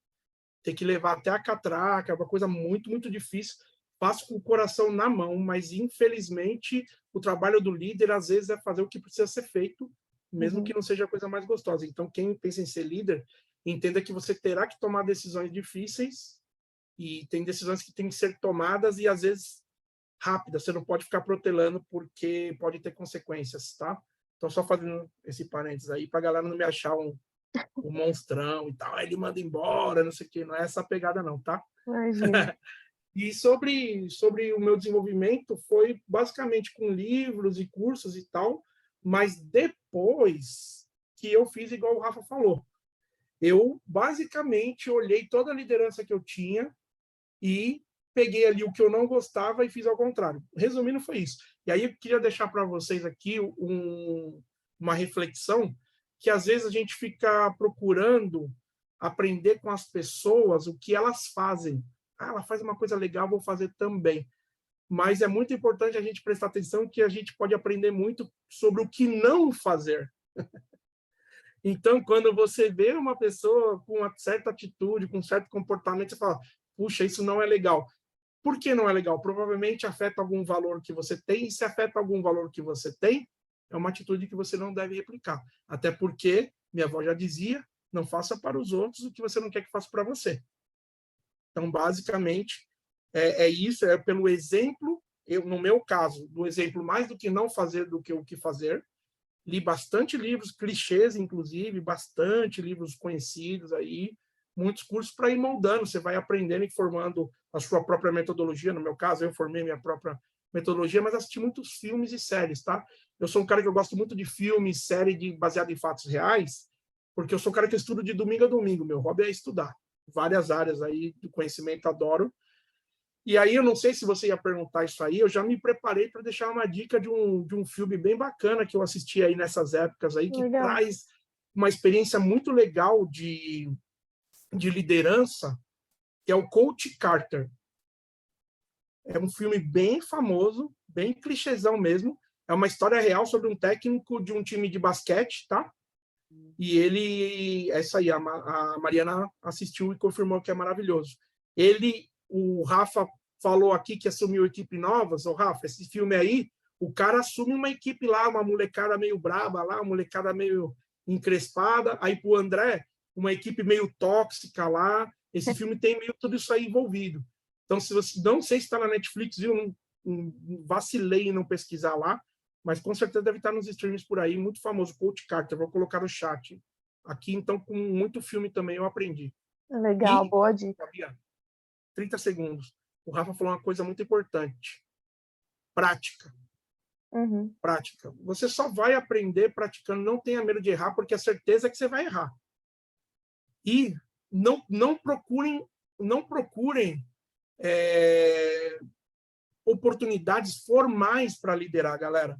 Ter que levar até a catraca, é uma coisa muito, muito difícil. Faço com o coração na mão, mas infelizmente o trabalho do líder às vezes é fazer o que precisa ser feito, mesmo que não seja a coisa mais gostosa. Então, quem pensa em ser líder, entenda que você terá que tomar decisões difíceis e tem decisões que têm que ser tomadas e às vezes rápidas. Você não pode ficar protelando porque pode ter consequências, tá? Então, só fazendo esse parênteses aí para a galera não me achar um monstrão e tal, ele manda embora, não sei o que, não é essa pegada não, tá? Imagina. E sobre o meu desenvolvimento foi basicamente com livros e cursos e tal, mas depois que eu fiz igual o Rafa falou. Eu basicamente olhei toda a liderança que eu tinha e peguei ali o que eu não gostava e fiz ao contrário. Resumindo, foi isso. E aí eu queria deixar para vocês aqui uma reflexão que às vezes a gente fica procurando aprender com as pessoas o que elas fazem. Ela faz uma coisa legal, vou fazer também. Mas é muito importante a gente prestar atenção que a gente pode aprender muito sobre o que não fazer. Então, quando você vê uma pessoa com uma certa atitude, com um certo comportamento, você fala, puxa, isso não é legal. Por que não é legal? Provavelmente afeta algum valor que você tem, e se afeta algum valor que você tem, é uma atitude que você não deve replicar. Até porque, minha avó já dizia, não faça para os outros o que você não quer que faça para você. Então, basicamente, isso, é pelo exemplo, no meu caso, do exemplo mais do que não fazer do que o que fazer. Li bastante livros, clichês, inclusive, bastante livros conhecidos aí, muitos cursos para ir moldando, você vai aprendendo e formando a sua própria metodologia. No meu caso, eu formei minha própria metodologia, mas assisti muitos filmes e séries, tá? Eu sou um cara que eu gosto muito de filmes, série baseado em fatos reais, porque eu sou um cara que estudo de domingo a domingo, meu hobby é estudar. Várias áreas aí do conhecimento, adoro. E aí, eu não sei se você ia perguntar isso aí, eu já me preparei para deixar uma dica de um filme bem bacana que eu assisti aí nessas épocas aí, que Legal. traz uma experiência muito legal de liderança, que é o Coach Carter. É um filme bem famoso, bem clichêzão mesmo. É uma história real sobre um técnico de um time de basquete, tá? E ele, essa aí, a Mariana assistiu e confirmou que é maravilhoso. O Rafa falou aqui que assumiu equipe novas. O Rafa, esse filme aí, o cara assume uma equipe lá, uma molecada meio braba lá, uma molecada meio encrespada. Aí pro André, uma equipe meio tóxica lá. Esse filme tem meio tudo isso aí envolvido. Então, se você não sei se está na Netflix, viu? Não vacilei em não pesquisar lá, mas com certeza deve estar nos streams por aí, muito famoso, Coach Carter, vou colocar no chat aqui, então com muito filme também eu aprendi. Legal, E, boa dica. Fabiana, 30 segundos. O Rafa falou uma coisa muito importante. Prática. Uhum. Prática. Você só vai aprender praticando, não tenha medo de errar, porque a certeza é que você vai errar. E não procurem oportunidades formais para liderar, galera.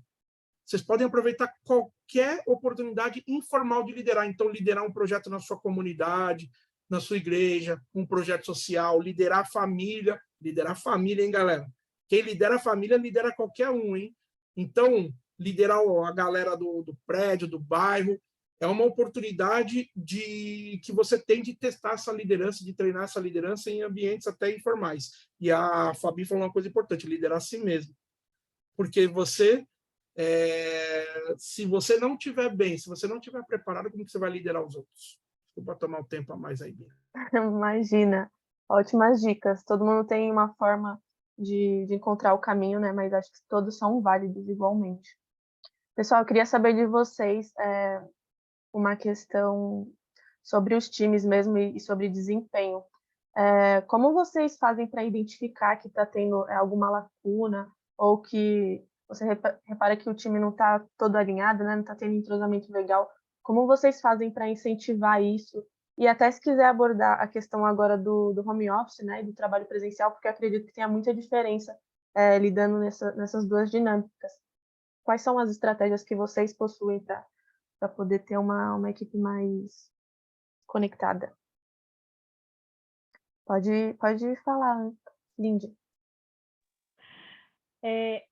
Vocês podem aproveitar qualquer oportunidade informal de liderar. Então, liderar um projeto na sua comunidade, na sua igreja, um projeto social, liderar a família. Liderar a família, hein, galera? Quem lidera a família, lidera qualquer um, hein? Então, liderar a galera do prédio, do bairro, é uma oportunidade que você tem de testar essa liderança, de treinar essa liderança em ambientes até informais. E a Fabi falou uma coisa importante, liderar a si mesmo. Porque se você não estiver bem, se você não estiver preparado, como que você vai liderar os outros? Desculpa tomar um tempo a mais aí, Bia. Imagina. Ótimas dicas. Todo mundo tem uma forma de encontrar o caminho, né? Mas acho que todos são válidos igualmente. Pessoal, eu queria saber de vocês uma questão sobre os times mesmo e sobre desempenho. Como vocês fazem para identificar que está tendo alguma lacuna ou que você repara que o time não está todo alinhado, né? Não está tendo entrosamento legal? Como vocês fazem para incentivar isso? E até se quiser abordar a questão agora do home office, né? E do trabalho presencial, porque eu acredito que tenha muita diferença lidando nessas duas dinâmicas. Quais são as estratégias que vocês possuem para poder ter uma equipe mais conectada? Pode falar, Lindy.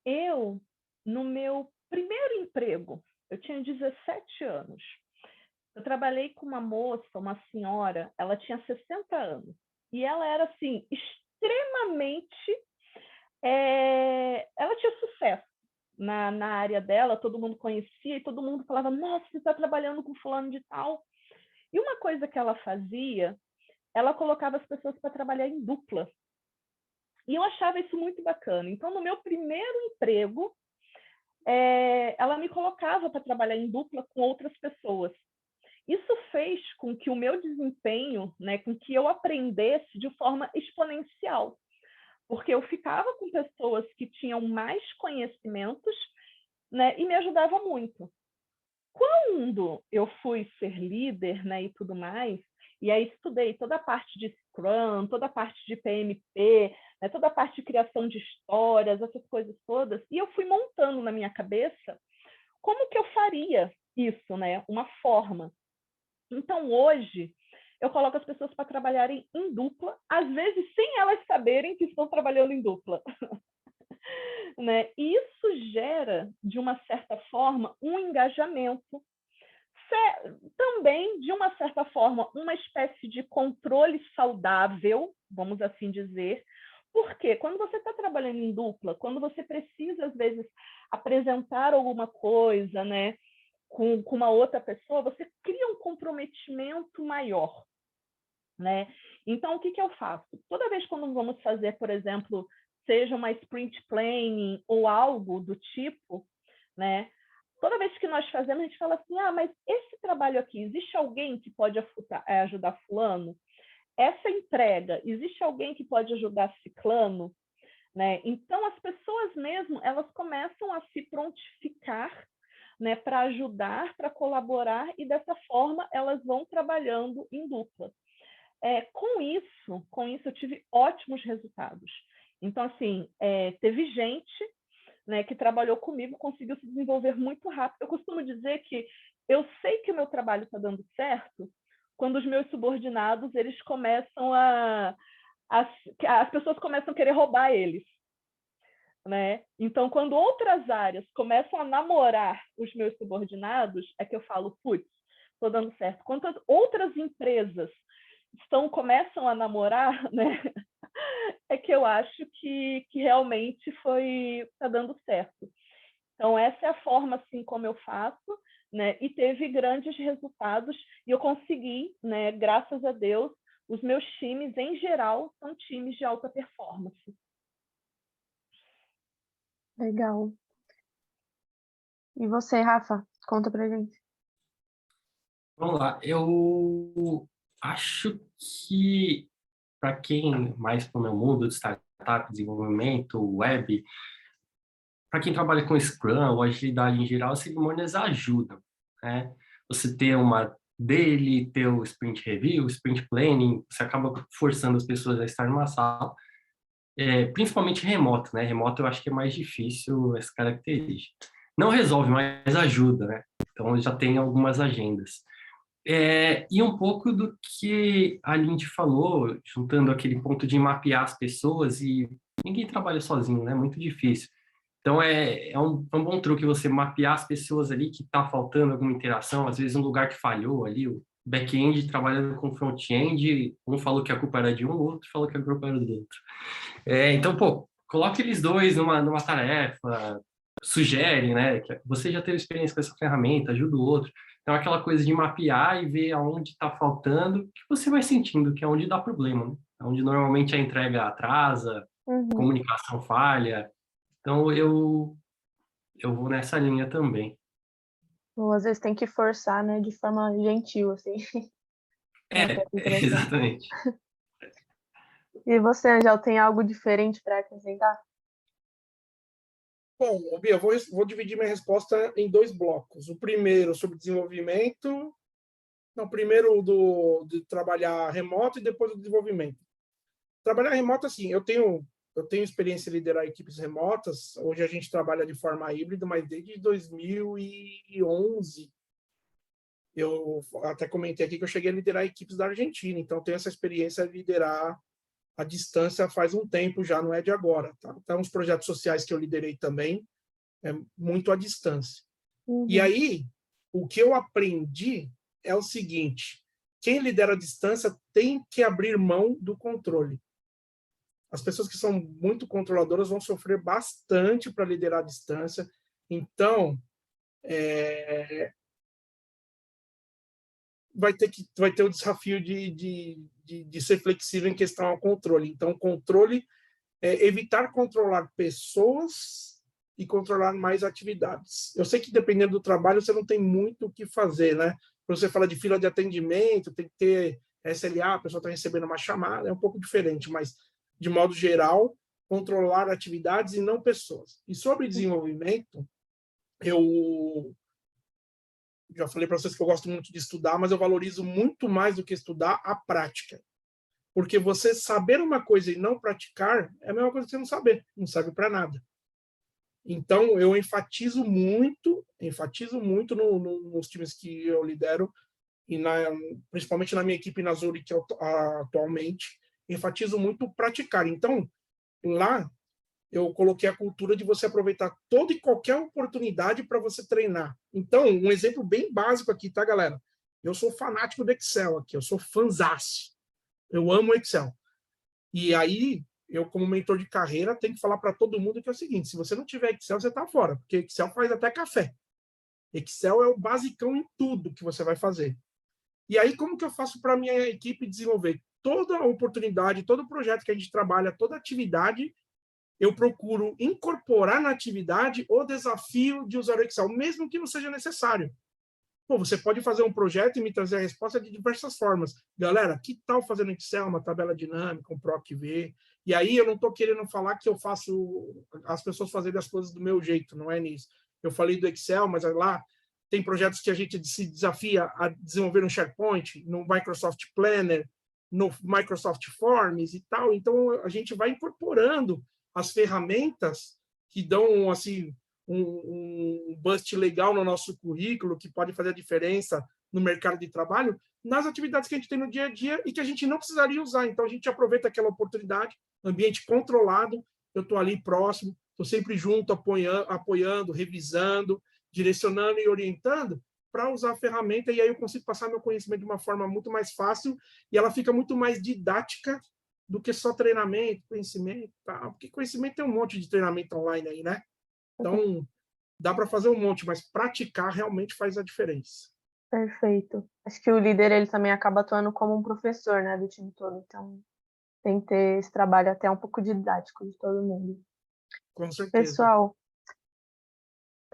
Eu, no meu primeiro emprego, eu tinha 17 anos. Eu trabalhei com uma moça, uma senhora, ela tinha 60 anos. E ela era, assim, extremamente... ela tinha sucesso na área dela, todo mundo conhecia e todo mundo falava, nossa, você está trabalhando com fulano de tal. E uma coisa que ela fazia, ela colocava as pessoas para trabalhar em dupla. E eu achava isso muito bacana. Então, no meu primeiro emprego, ela me colocava para trabalhar em dupla com outras pessoas. Isso fez com que o meu desempenho, né, com que eu aprendesse de forma exponencial, porque eu ficava com pessoas que tinham mais conhecimentos, né, e me ajudava muito. Quando eu fui ser líder, né, e tudo mais, e aí estudei toda a parte de Scrum, toda a parte de PMP, né, toda a parte de criação de histórias, essas coisas todas, e eu fui montando na minha cabeça como que eu faria isso, né, uma forma. Então, hoje, eu coloco as pessoas para trabalharem em dupla, às vezes sem elas saberem que estão trabalhando em dupla. Né? E isso gera, de uma certa forma, um engajamento. Também, de uma certa forma, uma espécie de controle saudável, vamos assim dizer. Porque quando você está trabalhando em dupla, quando você precisa, às vezes, apresentar alguma coisa, né, com uma outra pessoa, você cria um comprometimento maior, né? Então, o que eu faço? Toda vez quando vamos fazer, por exemplo, seja uma sprint planning ou algo do tipo, né? Toda vez que nós fazemos, a gente fala assim, mas esse trabalho aqui, existe alguém que pode ajudar fulano? Essa entrega, existe alguém que pode ajudar ciclano? Né? Então, as pessoas mesmo, elas começam a se prontificar, né, para ajudar, para colaborar, e dessa forma elas vão trabalhando em dupla. Com isso eu tive ótimos resultados. Então, assim, teve gente, né, que trabalhou comigo, conseguiu se desenvolver muito rápido. Eu costumo dizer que eu sei que o meu trabalho está dando certo quando os meus subordinados, eles começam as pessoas começam a querer roubar eles. Né? Então, quando outras áreas começam a namorar os meus subordinados, é que eu falo, putz, estou dando certo. Quando outras empresas começam a namorar, né, é que eu acho que realmente está dando certo. Então, essa é a forma assim como eu faço, né, e teve grandes resultados, e eu consegui, né, graças a Deus, os meus times, em geral, são times de alta performance. Legal. E você, Rafa, conta pra gente. Vamos lá, eu acho que para quem mais para o meu mundo de startup, desenvolvimento, web, para quem trabalha com Scrum ou agilidade em geral, as cerimônias ajudam, né? Você ter uma daily, ter o sprint review, sprint planning, você acaba forçando as pessoas a estar numa sala, principalmente remoto, né? Remoto eu acho que é mais difícil essa característica. Não resolve, mas ajuda, né? Então já tem algumas agendas. E um pouco do que a Lindy falou, juntando aquele ponto de mapear as pessoas, e ninguém trabalha sozinho, né? É muito difícil. Então, é um bom truque você mapear as pessoas ali que está faltando alguma interação, às vezes um lugar que falhou ali, o back-end trabalhando com front-end, um falou que a culpa era de um, o outro falou que a culpa era do outro. Então, pô, coloque eles dois numa tarefa, sugere, né? Que você já teve experiência com essa ferramenta, ajuda o outro. Então, aquela coisa de mapear e ver aonde está faltando, que você vai sentindo que é onde dá problema, né? Onde normalmente a entrega atrasa, Uhum. comunicação falha. Então, eu vou nessa linha também. Ou às vezes tem que forçar, né, de forma gentil, assim, pra ter essa interação. Exatamente. E você, Angel, tem algo diferente para acrescentar? Bom, Bia, eu vou dividir minha resposta em 2 blocos. O primeiro sobre desenvolvimento, não, primeiro de trabalhar remoto e depois do desenvolvimento. Trabalhar remoto, assim, eu tenho experiência em liderar equipes remotas. Hoje a gente trabalha de forma híbrida, mas desde 2011 eu até comentei aqui que eu cheguei a liderar equipes da Argentina, então tenho essa experiência de liderar à distância faz um tempo já, não é de agora. Tá? Então, os projetos sociais que eu liderei também é muito à distância. E Uhum. aí, o que eu aprendi é o seguinte: quem lidera à distância tem que abrir mão do controle. As pessoas que são muito controladoras vão sofrer bastante para liderar à distância. Então, vai ter o desafio de ser flexível em questão ao controle. Então, controle é evitar controlar pessoas e controlar mais atividades. Eu sei que, dependendo do trabalho, você não tem muito o que fazer, né? Quando você fala de fila de atendimento, tem que ter SLA, a pessoa está recebendo uma chamada, é um pouco diferente, mas, de modo geral, controlar atividades e não pessoas. E sobre desenvolvimento, eu já falei para vocês que eu gosto muito de estudar, mas eu valorizo muito mais do que estudar a prática. Porque você saber uma coisa e não praticar é a mesma coisa que você não saber, não serve para nada. Então, eu enfatizo muito nos times que eu lidero, e principalmente na minha equipe na Zurich atualmente, enfatizo muito praticar. Então, lá, eu coloquei a cultura de você aproveitar toda e qualquer oportunidade para você treinar. Então, um exemplo bem básico aqui, tá, galera? Eu sou fanático do Excel aqui, eu sou fãzaço. Eu amo o Excel. E aí, eu, como mentor de carreira, tenho que falar para todo mundo que é o seguinte: se você não tiver Excel, você está fora, porque Excel faz até café. Excel é o basicão em tudo que você vai fazer. E aí, como que eu faço para a minha equipe desenvolver? Toda oportunidade, todo projeto que a gente trabalha, toda atividade, eu procuro incorporar na atividade o desafio de usar o Excel, mesmo que não seja necessário. Pô, você pode fazer um projeto e me trazer a resposta de diversas formas. Galera, que tal fazer no Excel uma tabela dinâmica, um PROC-V? E aí eu não estou querendo falar que eu faço as pessoas fazerem as coisas do meu jeito, não é nisso. Eu falei do Excel, mas lá tem projetos que a gente se desafia a desenvolver no SharePoint, no Microsoft Planner, no Microsoft Forms e tal. Então a gente vai incorporando as ferramentas que dão assim um boost legal no nosso currículo, que pode fazer a diferença no mercado de trabalho, nas atividades que a gente tem no dia a dia e que a gente não precisaria usar. Então, a gente aproveita aquela oportunidade, ambiente controlado, eu estou ali próximo, estou sempre junto, apoiando, revisando, direcionando e orientando para usar a ferramenta, e aí eu consigo passar meu conhecimento de uma forma muito mais fácil e ela fica muito mais didática do que só treinamento, conhecimento, tá? Porque conhecimento tem um monte de treinamento online aí, né? Então, dá para fazer um monte, mas praticar realmente faz a diferença. Perfeito. Acho que o líder, ele também acaba atuando como um professor, né, do time todo. Então, tem que ter esse trabalho até um pouco didático de todo mundo. Com certeza. Pessoal,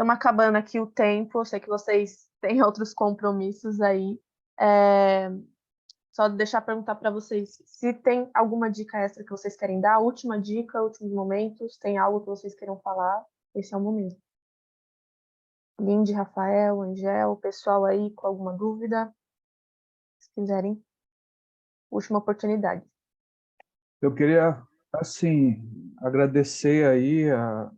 estamos acabando aqui o tempo. Eu sei que vocês têm outros compromissos aí. É, Só deixar perguntar para vocês se tem alguma dica extra que vocês querem dar. Última dica, últimos momentos. Tem algo que vocês queiram falar? Esse é o momento. Lindy, Rafael, Angel, pessoal aí com alguma dúvida? Se quiserem, última oportunidade. Eu queria, assim, agradecer aí a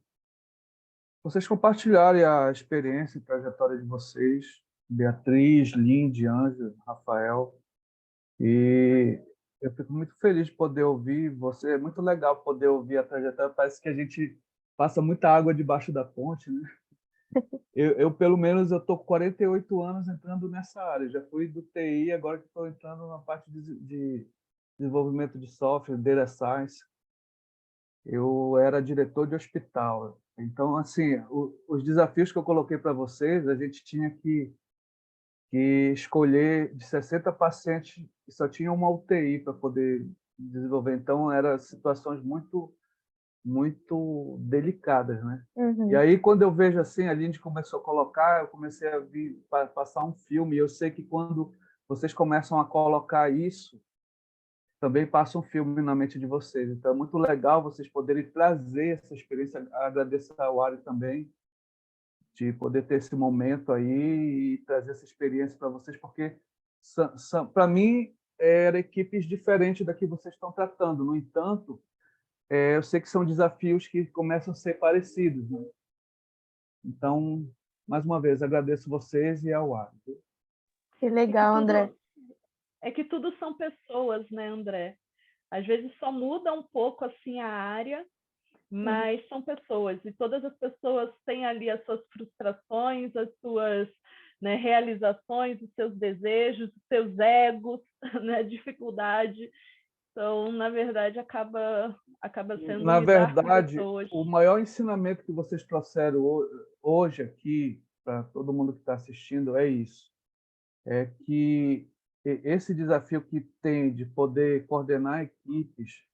vocês compartilharem a experiência e trajetória de vocês, Beatriz, Lindy, Ângelo, Rafael. E eu fico muito feliz de poder ouvir você. É muito legal poder ouvir a trajetória. Parece que a gente passa muita água debaixo da ponte, né? Pelo menos, eu estou com 48 anos entrando nessa área. Já fui do TI, agora que estou entrando na parte de desenvolvimento de software, data science. Eu era diretor de hospital. Então, assim, os desafios que eu coloquei para vocês, a gente tinha que escolher de 60 pacientes e só tinha uma UTI para poder desenvolver. Então, eram situações muito delicadas, né? E aí, quando eu vejo assim, a Lindy começou a colocar, eu comecei a passar um filme, e eu sei que quando vocês começam a colocar isso, também passa um filme na mente de vocês. Então, é muito legal vocês poderem trazer essa experiência. Agradeço ao Ari também, de poder ter esse momento aí e trazer essa experiência para vocês, porque, para mim, eram equipes diferentes da que vocês estão tratando. No entanto, eu sei que são desafios que começam a ser parecidos, né? Então, mais uma vez, agradeço vocês e ao Ari. Que legal, André. É que tudo são pessoas, né, André? Às vezes só muda um pouco assim a área, mas são pessoas, e todas as pessoas têm ali as suas frustrações, as suas, né, realizações, os seus desejos, os seus egos, né, dificuldade. Então, na verdade, acaba sendo Na lidar com verdade, pessoas. o maior ensinamento que vocês trouxeram hoje aqui, para todo mundo que está assistindo, é isso. É que esse desafio que tem de poder coordenar equipes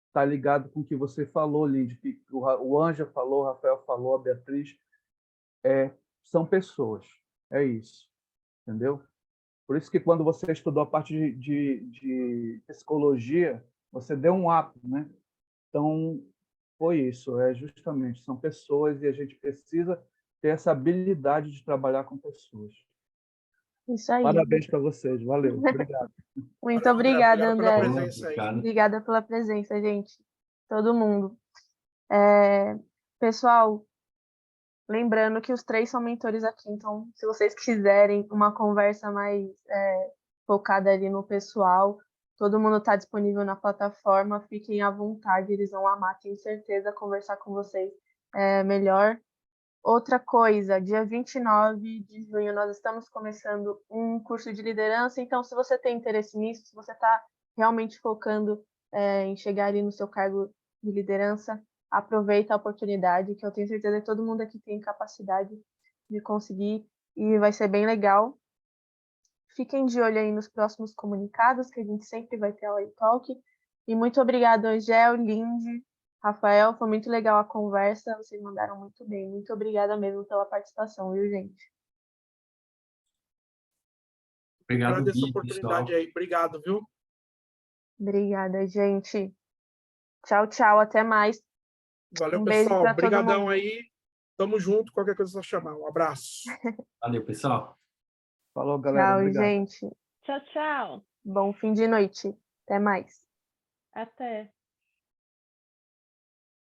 está ligado com o que você falou, Lindy, que o Ângelo falou, o Rafael falou, a Beatriz. São pessoas. É isso. Entendeu? Por isso que quando você estudou a parte de psicologia, você deu um up, né? Então, foi isso. Justamente, são pessoas e a gente precisa ter essa habilidade de trabalhar com pessoas. Isso aí. Parabéns para vocês. Valeu. Obrigado. Muito Valeu, obrigada, Obrigado pela André. presença aí. Obrigada pela presença, gente. Todo mundo. Pessoal, lembrando que os 3 são mentores aqui, então, se vocês quiserem uma conversa mais focada ali no pessoal, todo mundo está disponível na plataforma, fiquem à vontade, eles vão amar, tenho certeza, conversar com vocês melhor. Outra coisa, dia 29 de junho nós estamos começando um curso de liderança, então se você tem interesse nisso, se você está realmente focando em chegar ali no seu cargo de liderança, aproveita a oportunidade, que eu tenho certeza que todo mundo aqui tem capacidade de conseguir e vai ser bem legal. Fiquem de olho aí nos próximos comunicados, que a gente sempre vai ter a Talk. E muito obrigada, Angel, Lindy, Rafael, foi muito legal a conversa, vocês mandaram muito bem. Muito obrigada mesmo pela participação, viu, gente? Obrigado, Agradeço a Gui, oportunidade pessoal. aí. Obrigado, viu? Obrigada, gente. Tchau, tchau, até mais. Valeu, Um beijo pessoal. para todo Obrigadão mundo. aí. Tamo junto. Qualquer coisa é só chamar. Um abraço. Valeu, pessoal. Falou, galera. Tchau, Obrigado. gente. Tchau, tchau. Bom fim de noite. Até mais. Até.